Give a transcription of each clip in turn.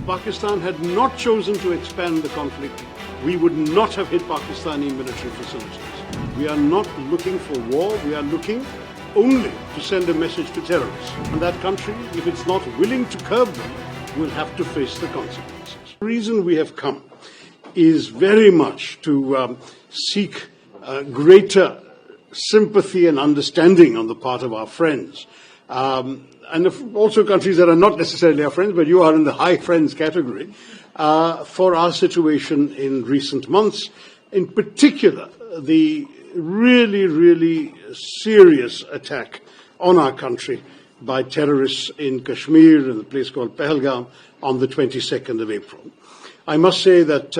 Pakistan had not chosen to expand the conflict, we would not have hit Pakistani military facilities. We are not looking for war, we are looking only to send a message to terrorists. And that country, if it's not willing to curb them, will have to face the consequences. The reason we have come is very much to seek greater sympathy and understanding on the part of our friends. And also countries that are not necessarily our friends, but you are in the high friends category, for our situation in recent months. In particular, the really serious attack on our country by terrorists in Kashmir, in a place called Pahalgam, on the 22nd of April. I must say that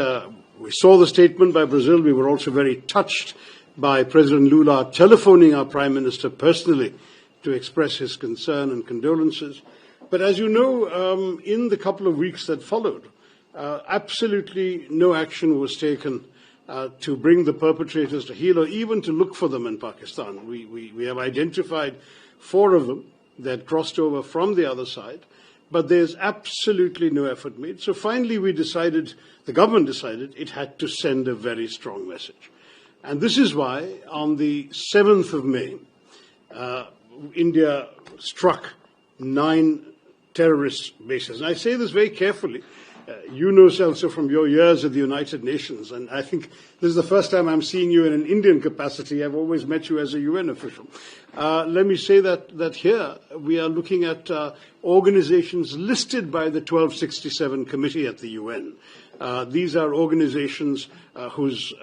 we saw the statement by Brazil. We were also very touched by President Lula telephoning our Prime Minister personally to express his concern and condolences. But as you know, in the couple of weeks that followed, absolutely no action was taken to bring the perpetrators to heel or even to look for them in Pakistan. We have identified 4 of them that crossed over from the other side, but there's absolutely no effort made. So finally the government decided it had to send a very strong message. And this is why on the 7th of May, India struck 9 terrorist bases. And I say this very carefully. You know, Celso, from your years at the United Nations, and I think this is the first time I'm seeing you in an Indian capacity. I've always met you as a UN official. Let me say that here we are looking at organizations listed by the 1267 Committee at the UN. These are organizations whose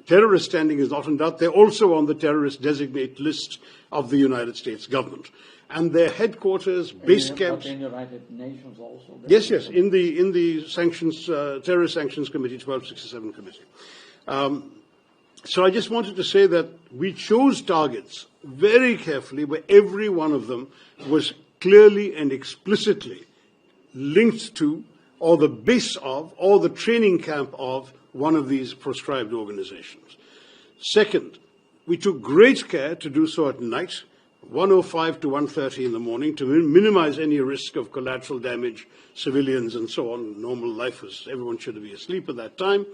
terrorist standing is not in doubt. They're also on the terrorist designate list of the United States government. And their headquarters, base camps. In the United Nations also. Yes, in the sanctions, Terrorist Sanctions Committee, 1267 Committee. So I just wanted to say that we chose targets very carefully where every one of them was clearly and explicitly linked to, or the base of, or the training camp of one of these proscribed organizations. Second, we took great care to do so at night, 1:05 to 1:30 in the morning, to minimize any risk of collateral damage, civilians and so on. Normal life was, everyone should be asleep at that time.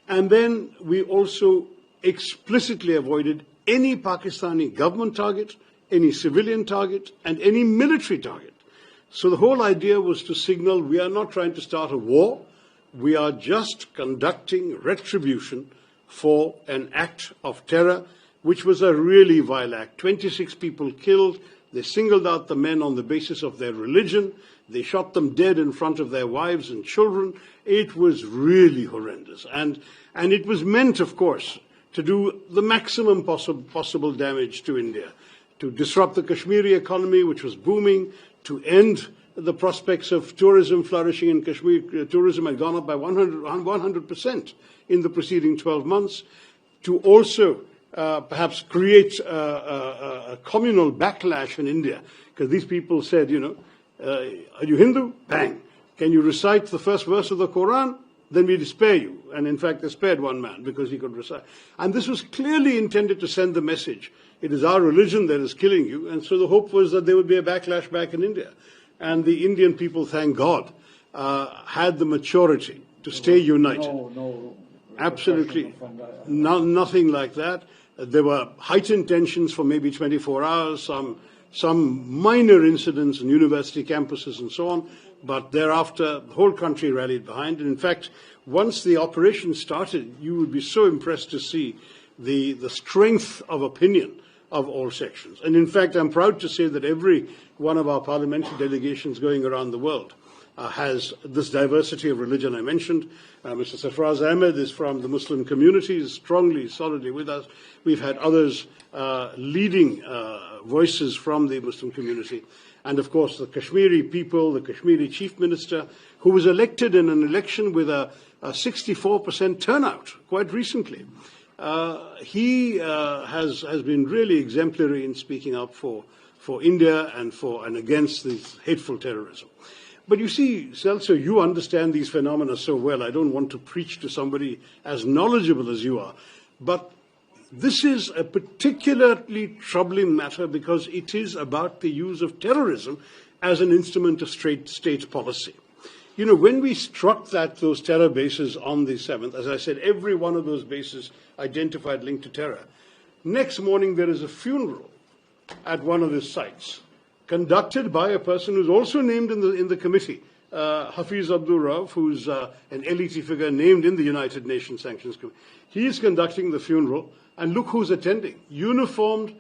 And then we also explicitly avoided any Pakistani government target, any civilian target, and any military target. So the whole idea was to signal we are not trying to start a war. We are just conducting retribution for an act of terror, which was a really vile act. 26 people killed. They singled out the men on the basis of their religion. They shot them dead in front of their wives and children. It was really horrendous. And it was meant, of course, to do the maximum possible damage to India, to disrupt the Kashmiri economy, which was booming, to end the prospects of tourism flourishing in Kashmir. Tourism had gone up by 100% in the preceding 12 months, to also perhaps create a communal backlash in India, because these people said, are you Hindu? Bang. Can you recite the first verse of the Quran? Then we spare you. And in fact, they spared one man because he could recite. And this was clearly intended to send the message, it is our religion that is killing you. And so the hope was that there would be a backlash back in India. And the Indian people, thank God, had the maturity to stay united. No, absolutely, nothing like that. There were heightened tensions for maybe 24 hours, some minor incidents in university campuses and so on, but thereafter the whole country rallied behind. And in fact, once the operation started, you would be so impressed to see the strength of opinion of all sections. And in fact, I'm proud to say that every one of our parliamentary delegations going around the world has this diversity of religion I mentioned. Mr. Sarfraz Ahmed is from the Muslim community, is strongly, solidly with us. We've had others leading voices from the Muslim community. And of course, the Kashmiri people, the Kashmiri chief minister, who was elected in an election with a 64% turnout quite recently. He has been really exemplary in speaking up for India and against this hateful terrorism. But you see, Celso, you understand these phenomena so well. I don't want to preach to somebody as knowledgeable as you are. But this is a particularly troubling matter because it is about the use of terrorism as an instrument of state policy. You know, when we struck those terror bases on the 7th, as I said, every one of those bases identified linked to terror. Next morning, there is a funeral at one of his sites, conducted by a person who's also named in the committee, Hafiz Abdul Rauf, who's an elite figure named in the United Nations Sanctions Committee. He is conducting the funeral, and look who's attending. Uniformed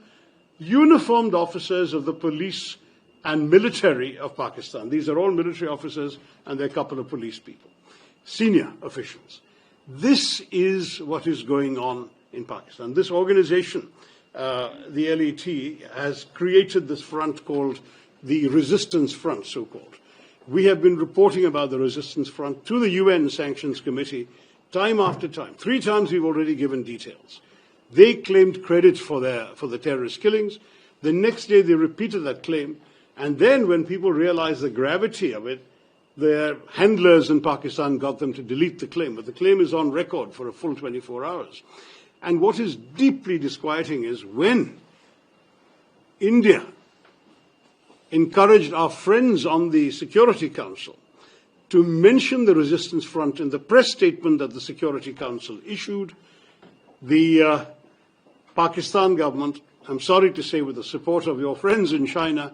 officers of the police and military of Pakistan. These are all military officers, and there are a couple of police people, senior officials. This is what is going on in Pakistan. This organization, the LET, has created this front called the Resistance Front, so-called. We have been reporting about the Resistance Front to the UN Sanctions Committee time after time. 3 times we've already given details. They claimed credit for the terrorist killings. The next day they repeated that claim. And then when people realized the gravity of it, their handlers in Pakistan got them to delete the claim. But the claim is on record for a full 24 hours. And what is deeply disquieting is when India encouraged our friends on the Security Council to mention the Resistance Front in the press statement that the Security Council issued, the Pakistan government, I'm sorry to say with the support of your friends in China,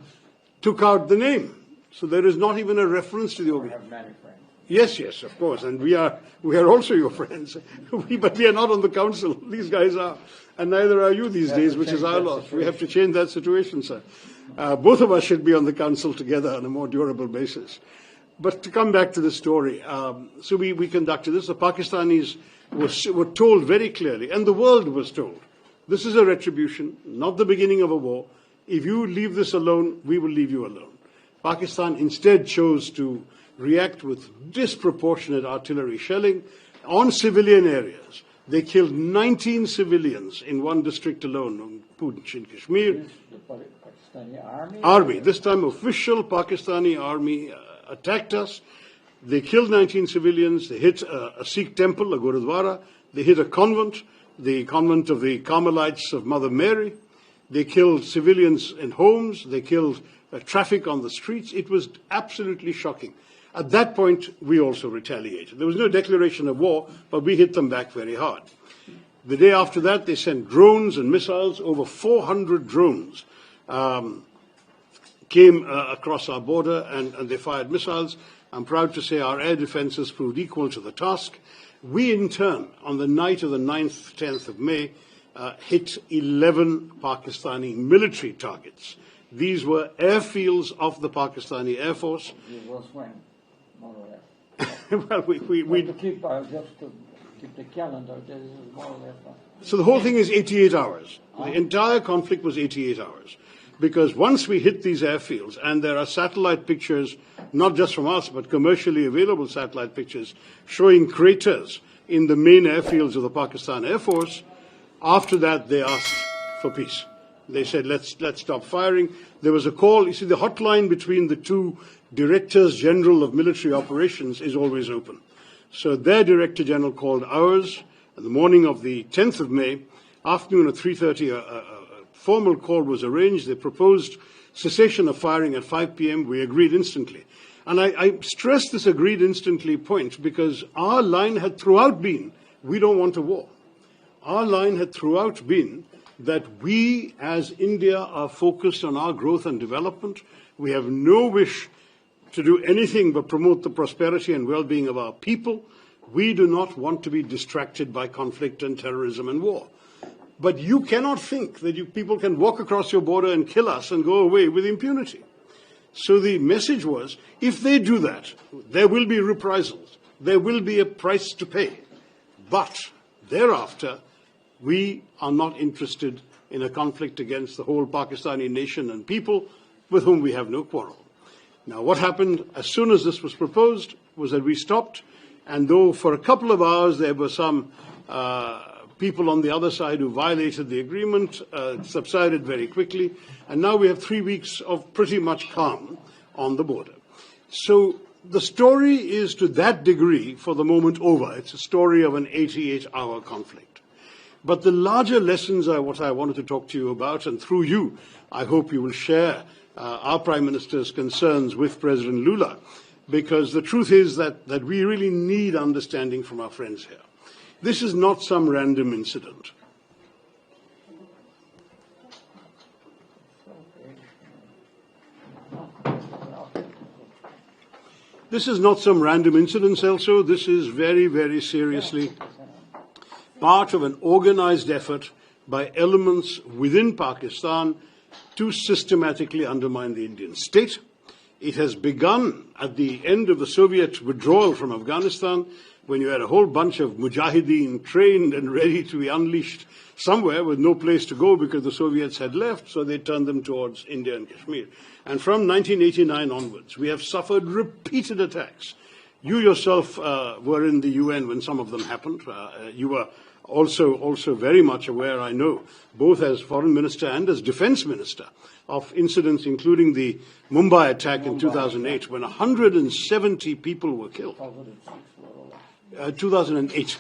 took out the name. So there is not even a reference to the organization. We have many friends. Yes, of course, and we are also your friends. But we are not on the council. These guys are, and neither are you these days, which is our loss. We have to change that situation, sir. Both of us should be on the council together on a more durable basis. But to come back to the story, so we conducted this. The Pakistanis were told very clearly, and the world was told, this is a retribution, not the beginning of a war. If you leave this alone, we will leave you alone. Pakistan instead chose to react with disproportionate artillery shelling on civilian areas. They killed 19 civilians in one district alone, on Poonch in Kashmir. The Pakistani Army, this time official Pakistani army attacked us. They killed 19 civilians. They hit a Sikh temple, a Gurudwara. They hit a convent, the convent of the Carmelites of Mother Mary. They killed civilians in homes. They killed traffic on the streets. It was absolutely shocking. At that point, we also retaliated. There was no declaration of war, but we hit them back very hard. The day after that, they sent drones and missiles. Over 400 drones came across our border, and they fired missiles. I'm proud to say our air defenses proved equal to the task. We, in turn, on the night of the 9th, 10th of May, hit 11 Pakistani military targets. These were airfields of the Pakistani Air Force. It was when, more or less. Well, To keep the calendar, this is more or less. So the whole thing is 88 hours. The entire conflict was 88 hours. Because once we hit these airfields, and there are satellite pictures, not just from us, but commercially available satellite pictures, showing craters in the main airfields of the Pakistan Air Force, after that they asked for peace. They said, let's stop firing. There was a call. You see, the hotline between the two directors general of military operations is always open. So their director general called ours in the morning of the 10th of May, afternoon at 3:30, a formal call was arranged. They proposed cessation of firing at 5 p.m. We agreed instantly. And I stress this agreed instantly point because our line had throughout been, we don't want a war. Our line had throughout been that we, as India, are focused on our growth and development. We have no wish to do anything but promote the prosperity and well-being of our people. We do not want to be distracted by conflict and terrorism and war. But you cannot think that you people can walk across your border and kill us and go away with impunity. So the message was, if they do that, there will be reprisals. There will be a price to pay. But thereafter, we are not interested in a conflict against the whole Pakistani nation and people with whom we have no quarrel. Now, what happened as soon as this was proposed was that we stopped, and though for a couple of hours there were some people on the other side who violated the agreement, it subsided very quickly, and now we have 3 weeks of pretty much calm on the border. So the story is to that degree, for the moment, over. It's a story of an 88-hour conflict. But the larger lessons are what I wanted to talk to you about, and through you, I hope you will share our Prime Minister's concerns with President Lula. because the truth is that we really need understanding from our friends here. This is not some random incident. This is not some random incident, also. This is very, very seriously part of an organized effort by elements within Pakistan to systematically undermine the Indian state. It has begun at the end of the Soviet withdrawal from Afghanistan, when you had a whole bunch of mujahideen trained and ready to be unleashed somewhere with no place to go because the Soviets had left, so they turned them towards India and Kashmir. And from 1989 onwards, we have suffered repeated attacks. You yourself were in the UN when some of them happened. You were also very much aware, I know, both as foreign minister and as defense minister, of incidents including the Mumbai attack in 2008, when 170 people were killed. 2008.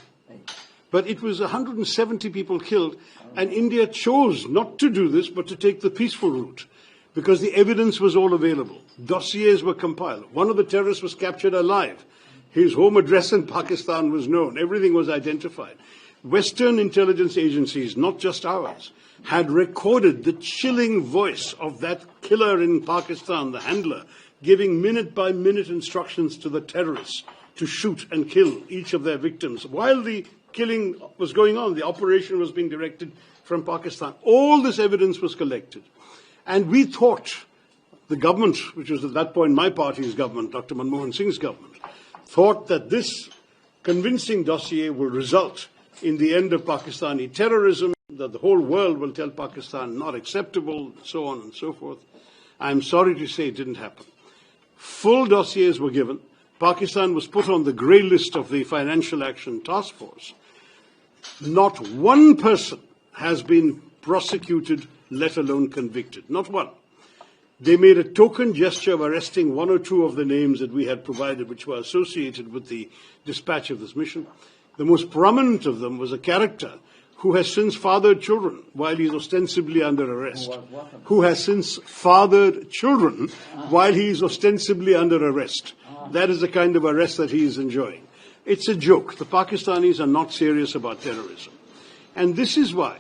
But it was 170 people killed, and India chose not to do this, but to take the peaceful route, because the evidence was all available. Dossiers were compiled. One of the terrorists was captured alive. His home address in Pakistan was known. Everything was identified. Western intelligence agencies, not just ours, had recorded the chilling voice of that killer in Pakistan, the handler, giving minute-by-minute instructions to the terrorists to shoot and kill each of their victims. While the killing was going on, the operation was being directed from Pakistan. All this evidence was collected. And we thought, the government, which was at that point my party's government, Dr. Manmohan Singh's government, thought that this convincing dossier will result in the end of Pakistani terrorism, that the whole world will tell Pakistan not acceptable, so on and so forth. I'm sorry to say it didn't happen. Full dossiers were given. Pakistan was put on the grey list of the Financial Action Task Force. Not one person has been prosecuted, let alone convicted. Not one. They made a token gesture of arresting one or two of the names that we had provided, which were associated with the dispatch of this mission. The most prominent of them was a character who has since fathered children while he is ostensibly under arrest. Who has since fathered children while he is ostensibly under arrest. That is the kind of arrest that he is enjoying. It's a joke. The Pakistanis are not serious about terrorism. And this is why,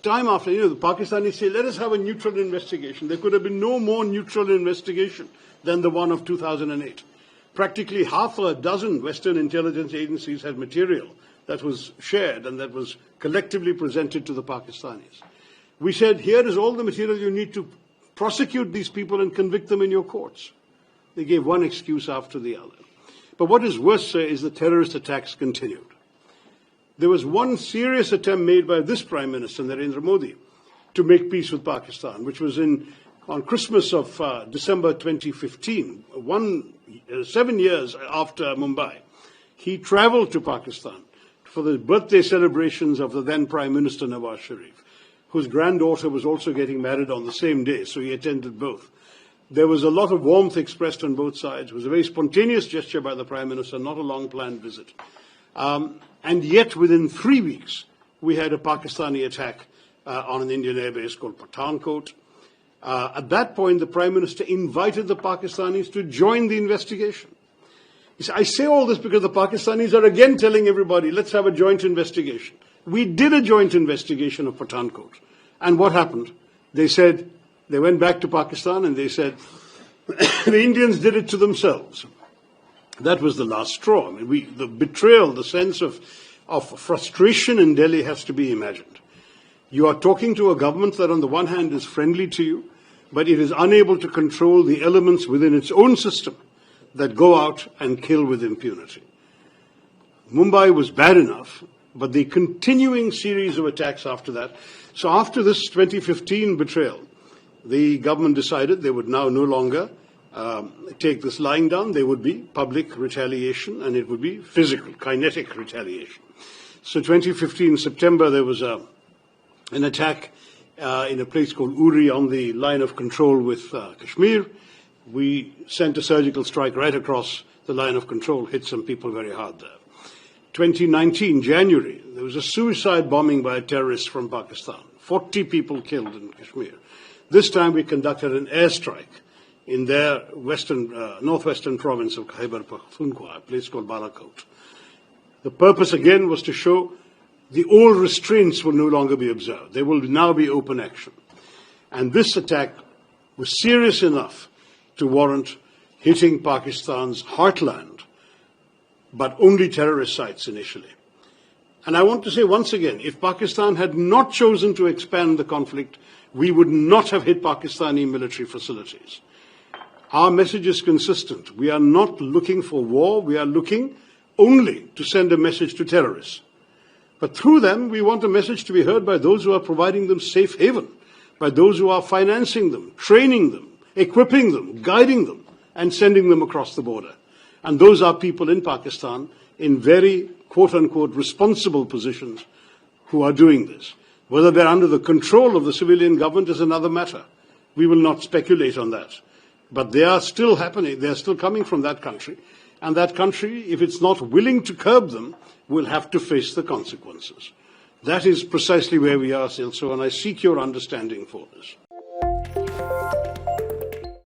time after, the Pakistanis say, let us have a neutral investigation. There could have been no more neutral investigation than the one of 2008. Practically half a dozen Western intelligence agencies had material that was shared and that was collectively presented to the Pakistanis. We said, here is all the material you need to prosecute these people and convict them in your courts. They gave one excuse after the other. But what is worse, sir, is the terrorist attacks continued. There was one serious attempt made by this Prime Minister, Narendra Modi, to make peace with Pakistan, which was on Christmas of December 2015, 7 years after Mumbai. He traveled to Pakistan for the birthday celebrations of the then Prime Minister Nawaz Sharif, whose granddaughter was also getting married on the same day, so he attended both. There was a lot of warmth expressed on both sides. It was a very spontaneous gesture by the Prime Minister, not a long-planned visit. And yet, within 3 weeks, we had a Pakistani attack on an Indian airbase called Pathankot. At that point, the Prime Minister invited the Pakistanis to join the investigation. I say all this because the Pakistanis are again telling everybody, let's have a joint investigation. We did a joint investigation of Pathankot. And what happened? They went back to Pakistan and they said, the Indians did it to themselves. That was the last straw. The betrayal, the sense of frustration in Delhi has to be imagined. You are talking to a government that on the one hand is friendly to you, but it is unable to control the elements within its own system that go out and kill with impunity. Mumbai was bad enough, but the continuing series of attacks after that. So after this 2015 betrayal, the government decided they would now no longer take this lying down. There would be public retaliation, and it would be physical, kinetic retaliation. So 2015 September, there was an attack in a place called Uri on the line of control with Kashmir. We sent a surgical strike right across the line of control, hit some people very hard there. 2019, January, there was a suicide bombing by a terrorist from Pakistan. 40 people killed in Kashmir. This time we conducted an airstrike in their northwestern province of Khyber Pakhtunkhwa, a place called Balakot. The purpose again was to show the old restraints will no longer be observed. There will now be open action. And this attack was serious enough to warrant hitting Pakistan's heartland, but only terrorist sites initially. And I want to say once again, if Pakistan had not chosen to expand the conflict, we would not have hit Pakistani military facilities. Our message is consistent. We are not looking for war. We are looking only to send a message to terrorists. But through them, we want a message to be heard by those who are providing them safe haven, by those who are financing them, training them, equipping them, guiding them, and sending them across the border. And those are people in Pakistan in very, quote-unquote, responsible positions who are doing this. Whether they're under the control of the civilian government is another matter. We will not speculate on that. But they are still happening. They are still coming from that country. And that country, if it's not willing to curb them, will have to face the consequences. That is precisely where we are, Silso, and I seek your understanding for this.